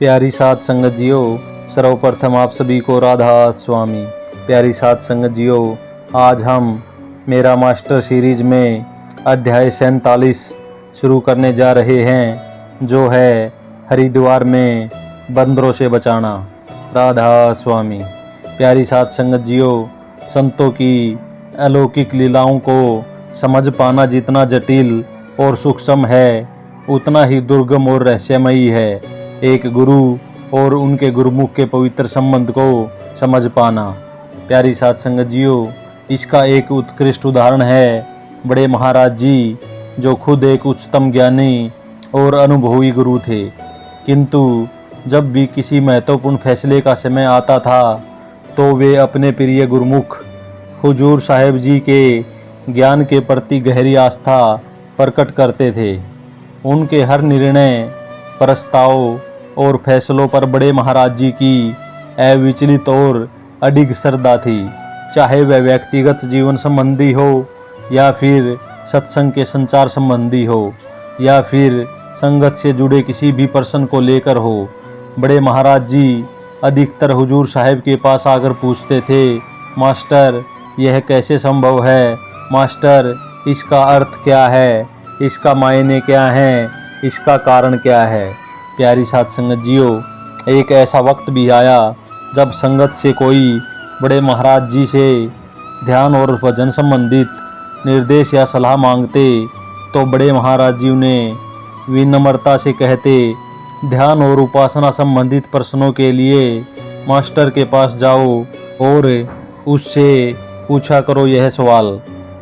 प्यारी साध संगत जियो, सर्वप्रथम आप सभी को राधा स्वामी। प्यारी साध संगत जियो, आज हम मेरा मास्टर सीरीज में अध्याय 47 शुरू करने जा रहे हैं, जो है हरिद्वार में बंदरों से बचाना। राधा स्वामी। प्यारी साध संगत जियो, संतों की अलौकिक लीलाओं को समझ पाना जितना जटिल और सूक्ष्म है, उतना ही दुर्गम और रहस्यमयी है। एक गुरु और उनके गुरुमुख के पवित्र संबंध को समझ पाना। प्यारी साध संगत जियो, इसका एक उत्कृष्ट उदाहरण है बड़े महाराज जी, जो खुद एक उच्चतम ज्ञानी और अनुभवी गुरु थे, किंतु जब भी किसी महत्वपूर्ण फैसले का समय आता था तो वे अपने प्रिय गुरुमुख हुजूर साहेब जी के ज्ञान के प्रति गहरी आस्था प्रकट करते थे। उनके हर निर्णय, प्रस्ताव और फैसलों पर बड़े महाराज जी की अविचलित और अडिग श्रद्धा थी, चाहे वह व्यक्तिगत जीवन संबंधी हो या फिर सत्संग के संचार संबंधी हो या फिर संगत से जुड़े किसी भी प्रश्न को लेकर हो। बड़े महाराज जी अधिकतर हुजूर साहिब के पास आकर पूछते थे, मास्टर यह कैसे संभव है? मास्टर इसका अर्थ क्या है? इसका मायने क्या है? इसका कारण क्या है? प्यारी साध संगत जियो, एक ऐसा वक्त भी आया जब संगत से कोई बड़े महाराज जी से ध्यान और भजन संबंधित निर्देश या सलाह मांगते तो बड़े महाराज जी उन्हें विनम्रता से कहते, ध्यान और उपासना संबंधित प्रश्नों के लिए मास्टर के पास जाओ और उससे पूछा करो यह सवाल।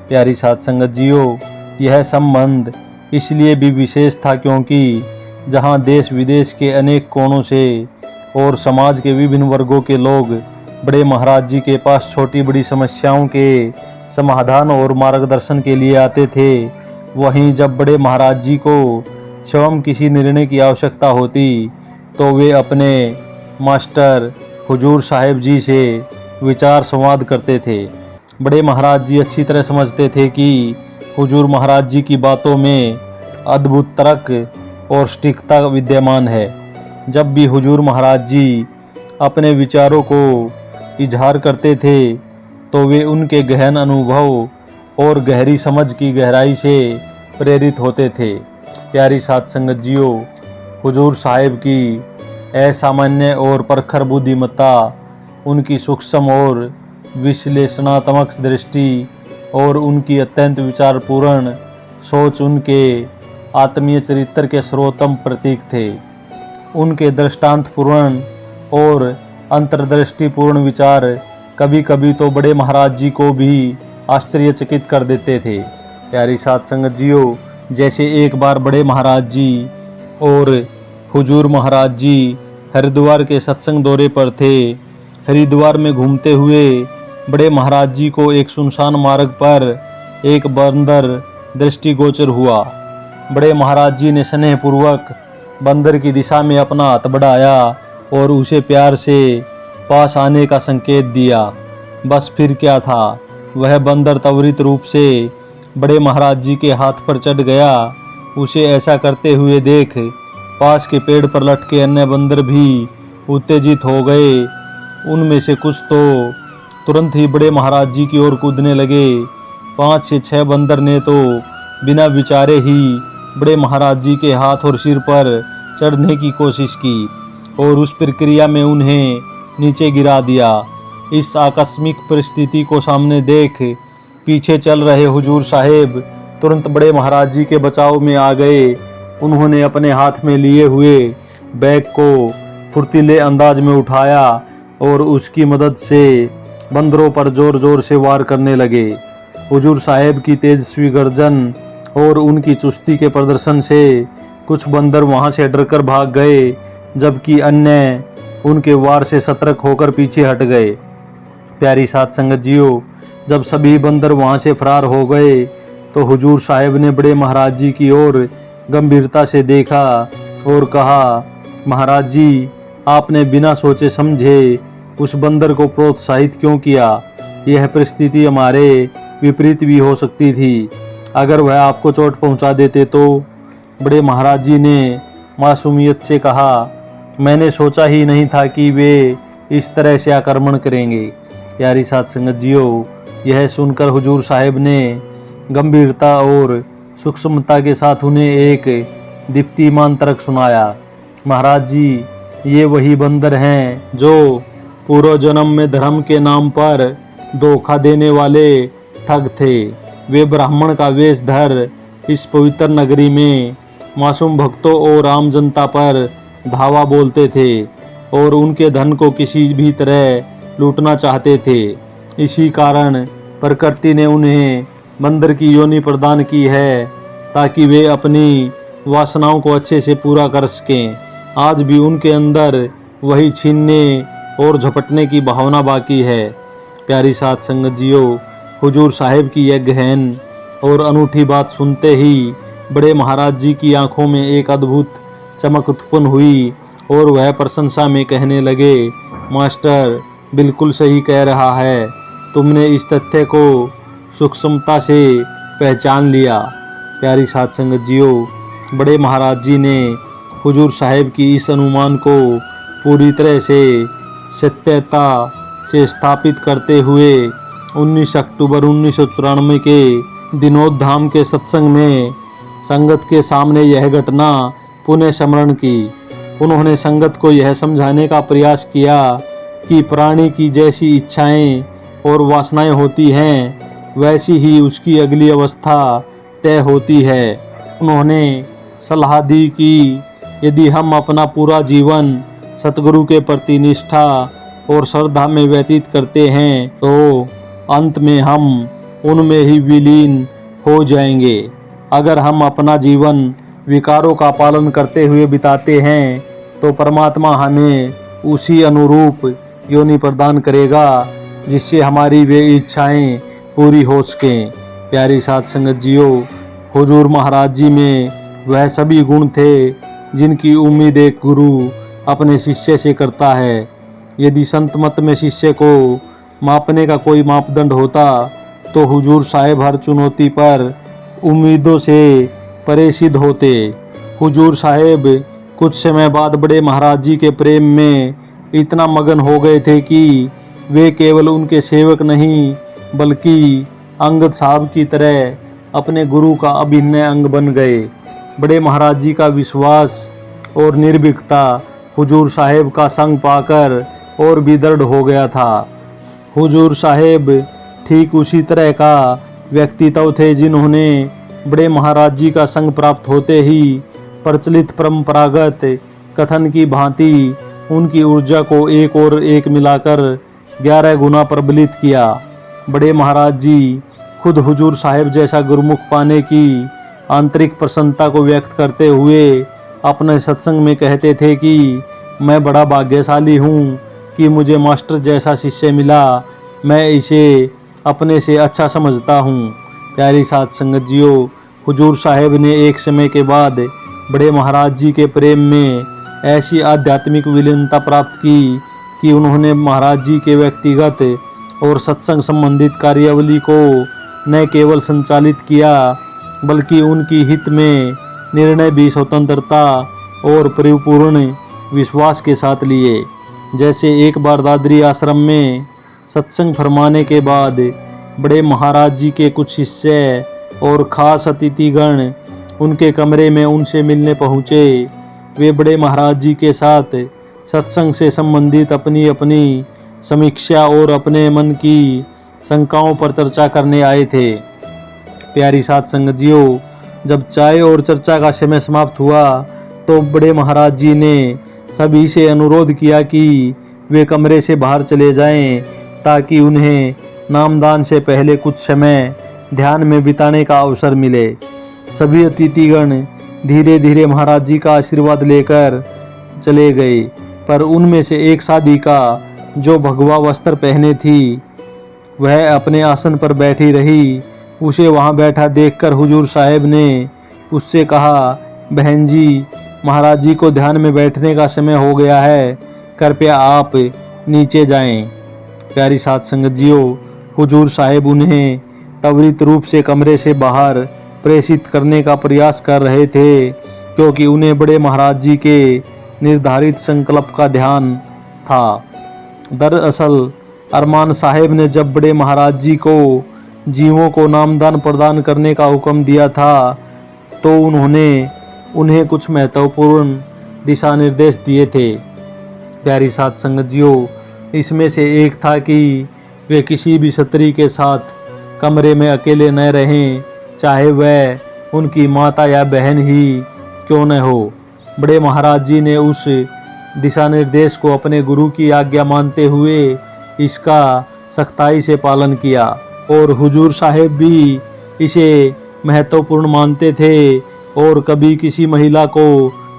प्यारी साध संगत जियो, यह संबंध इसलिए भी विशेष था क्योंकि जहां देश विदेश के अनेक कोनों से और समाज के विभिन्न वर्गों के लोग बड़े महाराज जी के पास छोटी बड़ी समस्याओं के समाधान और मार्गदर्शन के लिए आते थे, वहीं जब बड़े महाराज जी को स्वयं किसी निर्णय की आवश्यकता होती तो वे अपने मास्टर हुजूर साहिब जी से विचार संवाद करते थे। बड़े महाराज जी अच्छी तरह समझते थे कि हुजूर महाराज जी की बातों में अद्भुत तर्क और सटीकता विद्यमान है। जब भी हुजूर महाराज जी अपने विचारों को इजहार करते थे तो वे उनके गहन अनुभव और गहरी समझ की गहराई से प्रेरित होते थे। प्यारी साध संगत जियो, हुजूर साहिब की असामान्य और प्रखर बुद्धिमत्ता, उनकी सूक्ष्म और विश्लेषणात्मक दृष्टि और उनकी अत्यंत विचारपूर्ण सोच उनके आत्मीय चरित्र के सर्वोत्तम प्रतीक थे। उनके दृष्टांतपूर्ण और अंतर्दृष्टिपूर्ण विचार कभी कभी तो बड़े महाराज जी को भी आश्चर्यचकित कर देते थे। प्यारी साध संगत जियो, जैसे एक बार बड़े महाराज जी और हुजूर महाराज जी हरिद्वार के सत्संग दौरे पर थे। हरिद्वार में घूमते हुए बड़े महाराज जी को एक सुनसान मार्ग पर एक बंदर दृष्टिगोचर हुआ। बड़े महाराज जी ने स्नेहपूर्वक बंदर की दिशा में अपना हाथ बढ़ाया और उसे प्यार से पास आने का संकेत दिया। बस फिर क्या था, वह बंदर त्वरित रूप से बड़े महाराज जी के हाथ पर चढ़ गया। उसे ऐसा करते हुए देख पास के पेड़ पर लटके अन्य बंदर भी उत्तेजित हो गए। उनमें से कुछ तो तुरंत ही बड़े महाराज जी की ओर कूदने लगे। 5 से 6 बंदर ने तो बिना विचारे ही बड़े महाराज जी के हाथ और सिर पर चढ़ने की कोशिश की और उस प्रक्रिया में उन्हें नीचे गिरा दिया। इस आकस्मिक परिस्थिति को सामने देख पीछे चल रहे हुजूर साहेब तुरंत बड़े महाराज जी के बचाव में आ गए। उन्होंने अपने हाथ में लिए हुए बैग को फुर्तीले अंदाज में उठाया और उसकी मदद से बंदरों पर जोर जोर से वार करने लगे। हुजूर साहेब की तेजस्वी गर्जन और उनकी चुस्ती के प्रदर्शन से कुछ बंदर वहां से डरकर भाग गए, जबकि अन्य उनके वार से सतर्क होकर पीछे हट गए। प्यारी साध संगत जियो, जब सभी बंदर वहां से फरार हो गए तो हुजूर साहिब ने बड़े महाराज जी की ओर गंभीरता से देखा और कहा, महाराज जी, आपने बिना सोचे समझे उस बंदर को प्रोत्साहित क्यों किया? यह परिस्थिति हमारे विपरीत भी हो सकती थी। अगर वह आपको चोट पहुंचा देते तो? बड़े महाराज जी ने मासूमियत से कहा, मैंने सोचा ही नहीं था कि वे इस तरह से आक्रमण करेंगे। प्यारी साध संगत जियो, यह सुनकर हुजूर साहिब ने गंभीरता और सूक्ष्मता के साथ उन्हें एक दीप्तिमान तर्क सुनाया। महाराज जी, ये वही बंदर हैं जो पूर्व जन्म में धर्म के नाम पर धोखा देने वाले ठग थे। वे ब्राह्मण का वेश धर इस पवित्र नगरी में मासूम भक्तों और आम जनता पर धावा बोलते थे और उनके धन को किसी भी तरह लूटना चाहते थे। इसी कारण प्रकृति ने उन्हें बंदर की योनि प्रदान की है ताकि वे अपनी वासनाओं को अच्छे से पूरा कर सकें। आज भी उनके अंदर वही छीनने और झपटने की भावना बाकी है। प्यारी साध संगत जियो, हुजूर साहिब की यह गहन और अनूठी बात सुनते ही बड़े महाराज जी की आंखों में एक अद्भुत चमक उत्पन्न हुई और वह प्रशंसा में कहने लगे, मास्टर बिल्कुल सही कह रहा है, तुमने इस तथ्य को सूक्ष्मता से पहचान लिया। प्यारी साध संगत जियो, बड़े महाराज जी ने हुजूर साहिब की इस अनुमान को पूरी तरह से सत्यता से स्थापित करते हुए 19 अक्टूबर 1994 के दिनोद धाम के सत्संग में संगत के सामने यह घटना पुनः स्मरण की। उन्होंने संगत को यह समझाने का प्रयास किया कि प्राणी की जैसी इच्छाएं और वासनाएं होती हैं, वैसी ही उसकी अगली अवस्था तय होती है। उन्होंने सलाह दी कि यदि हम अपना पूरा जीवन सतगुरु के प्रति निष्ठा और श्रद्धा में व्यतीत करते हैं तो अंत में हम उनमें ही विलीन हो जाएंगे। अगर हम अपना जीवन विकारों का पालन करते हुए बिताते हैं तो परमात्मा हमें उसी अनुरूप योनि प्रदान करेगा जिससे हमारी वे इच्छाएं पूरी हो सकें। प्यारी साध संगत जियो, हुजूर महाराज जी में वह सभी गुण थे जिनकी उम्मीद एक गुरु अपने शिष्य से करता है। यदि संत मत में शिष्य को मापने का कोई मापदंड होता तो हुजूर साहिब हर चुनौती पर उम्मीदों से परे सिद्ध होते। हुजूर साहिब कुछ समय बाद बड़े महाराज जी के प्रेम में इतना मगन हो गए थे कि वे केवल उनके सेवक नहीं बल्कि अंगद साहब की तरह अपने गुरु का अभिन्न अंग बन गए। बड़े महाराज जी का विश्वास और निर्भीकता हुजूर साहिब का संग पाकर और भी दृढ़ हो गया था। हुजूर साहिब ठीक उसी तरह का व्यक्तित्व थे जिन्होंने बड़े महाराज जी का संग प्राप्त होते ही प्रचलित परंपरागत कथन की भांति उनकी ऊर्जा को एक और एक मिलाकर 11 गुना प्रबलित किया। बड़े महाराज जी खुद हुजूर साहिब जैसा गुरुमुख पाने की आंतरिक प्रसन्नता को व्यक्त करते हुए अपने सत्संग में कहते थे कि मैं बड़ा भाग्यशाली हूँ कि मुझे मास्टर जैसा शिष्य मिला, मैं इसे अपने से अच्छा समझता हूँ। प्यारी साध संगत जियो, हुजूर साहिब ने एक समय के बाद बड़े महाराज जी के प्रेम में ऐसी आध्यात्मिक विलीनता प्राप्त की कि उन्होंने महाराज जी के व्यक्तिगत और सत्संग संबंधित कार्यावली को न केवल संचालित किया बल्कि उनकी हित में निर्णय भी स्वतंत्रता और परिपूर्ण विश्वास के साथ लिए। जैसे एक बार दादरी आश्रम में सत्संग फरमाने के बाद बड़े महाराज जी के कुछ शिष्य और खास अतिथिगण उनके कमरे में उनसे मिलने पहुँचे। वे बड़े महाराज जी के साथ सत्संग से संबंधित अपनी अपनी समीक्षा और अपने मन की शंकाओं पर चर्चा करने आए थे। प्यारी साध संगत जियो, जब चाय और चर्चा का समय समाप्त हुआ तो बड़े महाराज जी ने सभी से अनुरोध किया कि वे कमरे से बाहर चले जाएं ताकि उन्हें नामदान से पहले कुछ समय ध्यान में बिताने का अवसर मिले। सभी अतिथिगण धीरे धीरे महाराज जी का आशीर्वाद लेकर चले गए, पर उनमें से एक साधिका जो भगवा वस्त्र पहने थी वह अपने आसन पर बैठी रही। उसे वहां बैठा देखकर हुजूर साहिब ने उससे कहा, बहन जी, महाराज जी को ध्यान में बैठने का समय हो गया है, कृपया आप नीचे जाएं। प्यारी साध संगत जियो, हुजूर साहिब उन्हें त्वरित रूप से कमरे से बाहर प्रेषित करने का प्रयास कर रहे थे क्योंकि उन्हें बड़े महाराज जी के निर्धारित संकल्प का ध्यान था। दरअसल अरमान साहब ने जब बड़े महाराज जी को जीवों को नामदान प्रदान करने का हुक्म दिया था तो उन्होंने उन्हें कुछ महत्वपूर्ण दिशा निर्देश दिए थे। प्यारी साध संगत जियो, इसमें से एक था कि वे किसी भी स्त्री के साथ कमरे में अकेले न रहें, चाहे वह उनकी माता या बहन ही क्यों न हो। बड़े महाराज जी ने उस दिशा निर्देश को अपने गुरु की आज्ञा मानते हुए इसका सख्ताई से पालन किया और हुजूर साहिब भी इसे महत्वपूर्ण मानते थे और कभी किसी महिला को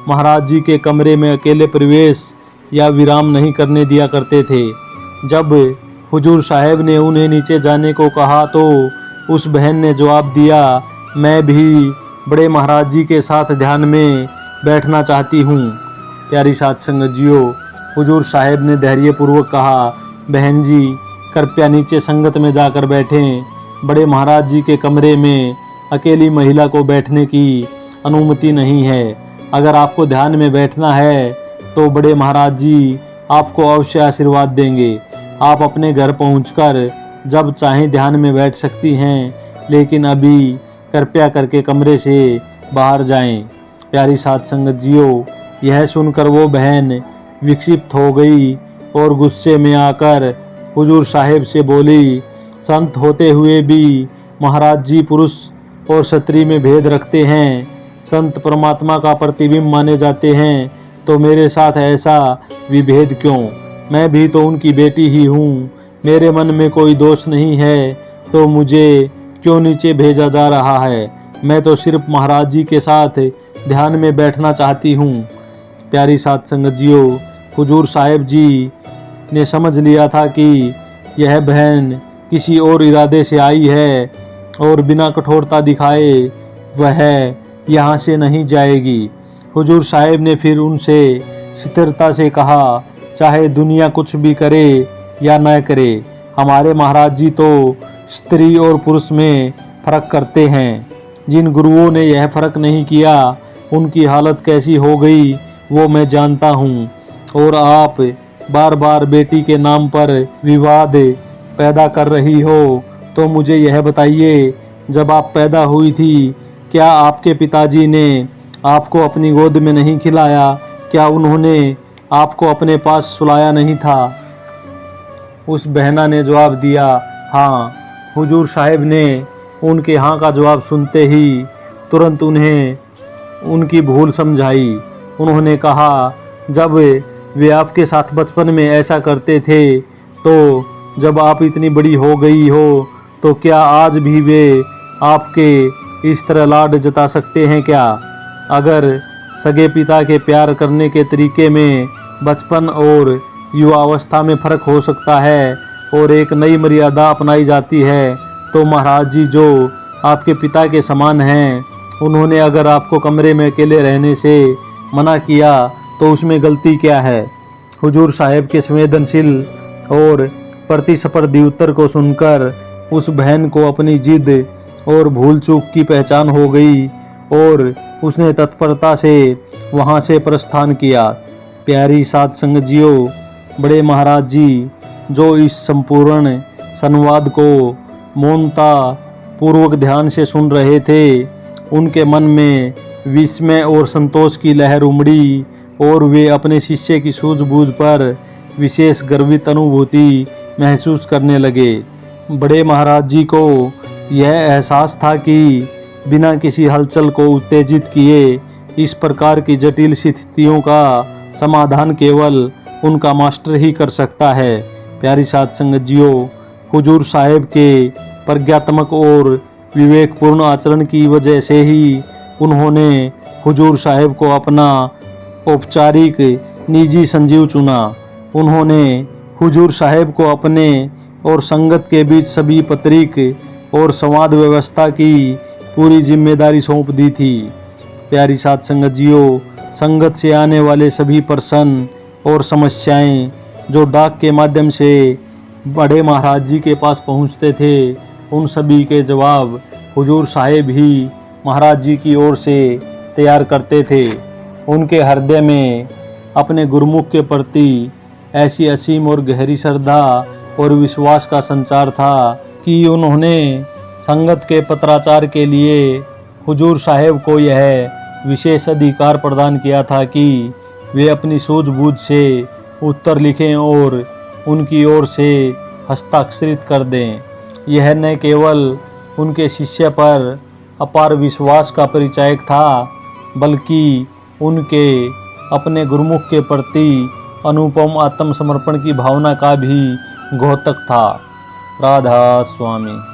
महाराज जी के कमरे में अकेले प्रवेश या विराम नहीं करने दिया करते थे। जब हुजूर साहिब ने उन्हें नीचे जाने को कहा तो उस बहन ने जवाब दिया, मैं भी बड़े महाराज जी के साथ ध्यान में बैठना चाहती हूँ। प्यारी साध संगत जियो, हुजूर साहिब ने धैर्यपूर्वक कहा, बहन जी कृपया नीचे संगत में जाकर बैठें। बड़े महाराज जी के कमरे में अकेली महिला को बैठने की अनुमति नहीं है। अगर आपको ध्यान में बैठना है तो बड़े महाराज जी आपको अवश्य आशीर्वाद देंगे। आप अपने घर पहुंचकर जब चाहें ध्यान में बैठ सकती हैं, लेकिन अभी कृपया करके कमरे से बाहर जाएं। प्यारी साध संगत जियो, यह सुनकर वो बहन विक्षिप्त हो गई और गुस्से में आकर हुजूर साहिब से बोली, संत होते हुए भी महाराज जी पुरुष और स्त्री में भेद रखते हैं। संत परमात्मा का प्रतिबिंब माने जाते हैं, तो मेरे साथ ऐसा विभेद क्यों? मैं भी तो उनकी बेटी ही हूँ। मेरे मन में कोई दोष नहीं है, तो मुझे क्यों नीचे भेजा जा रहा है? मैं तो सिर्फ महाराज जी के साथ ध्यान में बैठना चाहती हूँ। प्यारी साध संगत जियो, हुजूर साहिब जी ने समझ लिया था कि यह बहन किसी और इरादे से आई है और बिना कठोरता दिखाए वह यहाँ से नहीं जाएगी। हुजूर साहिब ने फिर उनसे स्थिरता से कहा, चाहे दुनिया कुछ भी करे या न करे, हमारे महाराज जी तो स्त्री और पुरुष में फर्क करते हैं। जिन गुरुओं ने यह फर्क नहीं किया उनकी हालत कैसी हो गई वो मैं जानता हूँ। और आप बार बार बेटी के नाम पर विवाद पैदा कर रही हो, तो मुझे यह बताइए, जब आप पैदा हुई थी क्या आपके पिताजी ने आपको अपनी गोद में नहीं खिलाया? क्या उन्होंने आपको अपने पास सुलाया नहीं था? उस बहना ने जवाब दिया, हाँ। हुजूर साहिब ने उनके हाँ का जवाब सुनते ही तुरंत उन्हें उनकी भूल समझाई। उन्होंने कहा, जब वे आपके साथ बचपन में ऐसा करते थे, तो जब आप इतनी बड़ी हो गई हो तो क्या आज भी वे आपके इस तरह लाड जता सकते हैं क्या? अगर सगे पिता के प्यार करने के तरीके में बचपन और युवावस्था में फ़र्क हो सकता है और एक नई मर्यादा अपनाई जाती है, तो महाराज जी जो आपके पिता के समान हैं, उन्होंने अगर आपको कमरे में अकेले रहने से मना किया तो उसमें गलती क्या है? हुजूर साहिब के संवेदनशील और प्रतिस्पर्धी उत्तर को सुनकर उस बहन को अपनी जिद और भूल चूक की पहचान हो गई और उसने तत्परता से वहां से प्रस्थान किया। प्यारी साध संगत जियो, बड़े महाराज जी जो इस संपूर्ण संवाद को मौनता पूर्वक ध्यान से सुन रहे थे, उनके मन में विस्मय और संतोष की लहर उमड़ी और वे अपने शिष्य की सूझबूझ पर विशेष गर्वित अनुभूति महसूस करने लगे। बड़े महाराज जी को यह एहसास था कि बिना किसी हलचल को उत्तेजित किए इस प्रकार की जटिल स्थितियों का समाधान केवल उनका मास्टर ही कर सकता है। प्यारी साध संगत जियो, हुजूर साहिब के प्रज्ञात्मक और विवेकपूर्ण आचरण की वजह से ही उन्होंने हुजूर साहिब को अपना औपचारिक निजी संजीव चुना। उन्होंने हुजूर साहिब को अपने और संगत के बीच सभी पत्रिक और संवाद व्यवस्था की पूरी जिम्मेदारी सौंप दी थी। प्यारी साध संगत जियो, संगत से आने वाले सभी प्रश्न और समस्याएं जो डाक के माध्यम से बड़े महाराज जी के पास पहुंचते थे, उन सभी के जवाब हुजूर साहिब ही महाराज जी की ओर से तैयार करते थे। उनके हृदय में अपने गुरुमुख के प्रति ऐसी असीम और गहरी श्रद्धा और विश्वास का संचार था कि उन्होंने संगत के पत्राचार के लिए हुजूर साहेब को यह विशेष अधिकार प्रदान किया था कि वे अपनी सूझबूझ से उत्तर लिखें और उनकी ओर से हस्ताक्षरित कर दें। यह न केवल उनके शिष्य पर अपार विश्वास का परिचायक था, बल्कि उनके अपने गुरुमुख के प्रति अनुपम आत्मसमर्पण की भावना का भी द्योतक था। राधा स्वामी।